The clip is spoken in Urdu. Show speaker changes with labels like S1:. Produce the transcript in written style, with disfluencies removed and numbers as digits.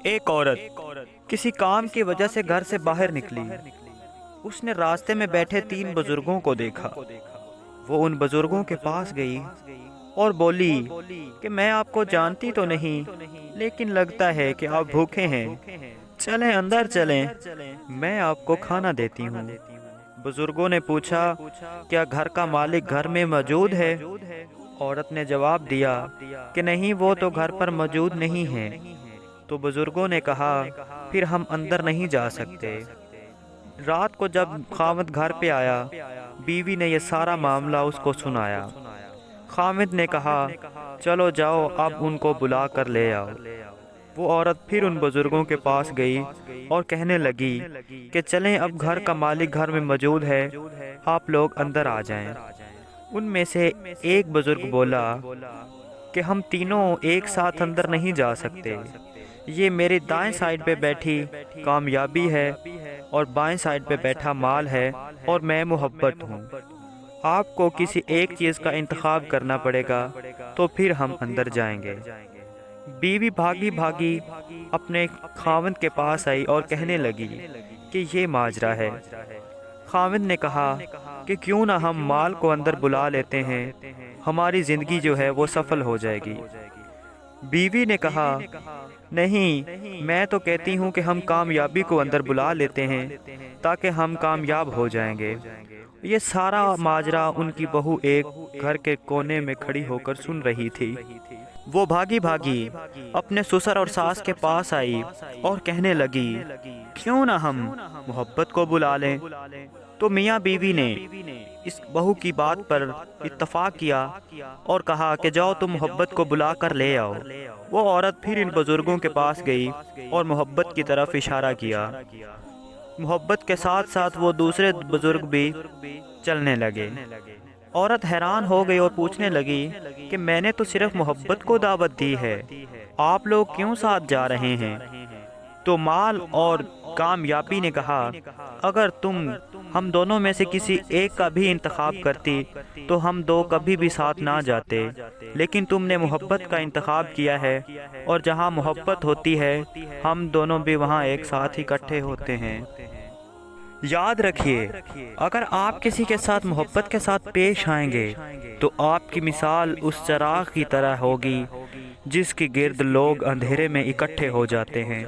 S1: ایک عورت کسی کام کی وجہ سے گھر سے باہر نکلی۔ اس نے راستے میں بیٹھے 3 بزرگوں کو دیکھا۔ وہ ان بزرگوں کے پاس گئی اور بولی کہ میں آپ کو جانتی تو نہیں، لیکن لگتا ہے کہ آپ بھوکے ہیں، چلیں اندر چلیں، میں آپ کو کھانا دیتی ہوں۔ بزرگوں نے پوچھا کیا گھر کا مالک گھر میں موجود ہے؟ عورت نے جواب دیا کہ نہیں، وہ تو گھر پر موجود نہیں ہے۔ تو بزرگوں نے کہا پھر ہم اندر نہیں جا سکتے۔ رات کو جب خاوند گھر پہ آیا، بیوی نے یہ سارا معاملہ اس کو سنایا۔ خاوند نے کہا چلو جاؤ، اب ان کو بلا کر لے آؤ۔ وہ عورت پھر ان بزرگوں کے پاس گئی اور کہنے لگی کہ چلیں، اب گھر کا مالک گھر میں موجود ہے، آپ لوگ اندر آ جائیں۔ ان میں سے ایک بزرگ بولا کہ ہم تینوں ایک ساتھ اندر نہیں جا سکتے، یہ میری دائیں سائیڈ پہ بیٹھی کامیابی ہے اور بائیں سائیڈ پہ بیٹھا مال ہے، اور میں محبت ہوں۔ آپ کو کسی ایک چیز کا انتخاب کرنا پڑے گا تو پھر ہم اندر جائیں گے۔ بیوی بھاگی بھاگی اپنے خاوند کے پاس آئی اور کہنے لگی کہ یہ ماجرا ہے۔ خاوند نے کہا کہ کیوں نہ ہم مال کو اندر بلا لیتے ہیں، ہماری زندگی جو ہے وہ سفل ہو جائے گی۔ بیوی نے کہا نہیں، میں تو کہتی ہوں کہ ہم کامیابی کو اندر بلا لیتے ہیں تاکہ ہم کامیاب ہو جائیں گے۔ یہ سارا ماجرا ان کی بہو ایک گھر کے کونے میں کھڑی ہو کر سن رہی تھی۔ وہ بھاگی بھاگی اپنے سسر اور ساس کے پاس آئی اور کہنے لگی کیوں نہ ہم محبت کو بلا لیں۔ تو میاں بیوی نے اس بہو کی بات پر اتفاق کیا اور کہا کہ جاؤ تم محبت کو بلا کر لے آؤ۔ وہ عورت پھر ان بزرگوں کے پاس گئی اور محبت کی طرف اشارہ کیا۔ محبت کے ساتھ ساتھ وہ دوسرے بزرگ بھی چلنے لگے۔ عورت حیران ہو گئی اور پوچھنے لگی کہ میں نے تو صرف محبت کو دعوت دی ہے، آپ لوگ کیوں ساتھ جا رہے ہیں؟ تو مال اور کامیابی نے کہا اگر تم ہم دونوں میں سے کسی ایک کا بھی انتخاب کرتی تو ہم دو کبھی بھی ساتھ نہ جاتے، لیکن تم نے محبت کا انتخاب کیا ہے، اور جہاں محبت ہوتی ہے ہم دونوں بھی وہاں ایک ساتھ اکٹھے ہوتے ہیں۔ یاد رکھیے، اگر آپ کسی کے ساتھ محبت کے ساتھ پیش آئیں گے تو آپ کی مثال اس چراغ کی طرح ہوگی جس کے گرد لوگ اندھیرے میں اکٹھے ہو جاتے ہیں۔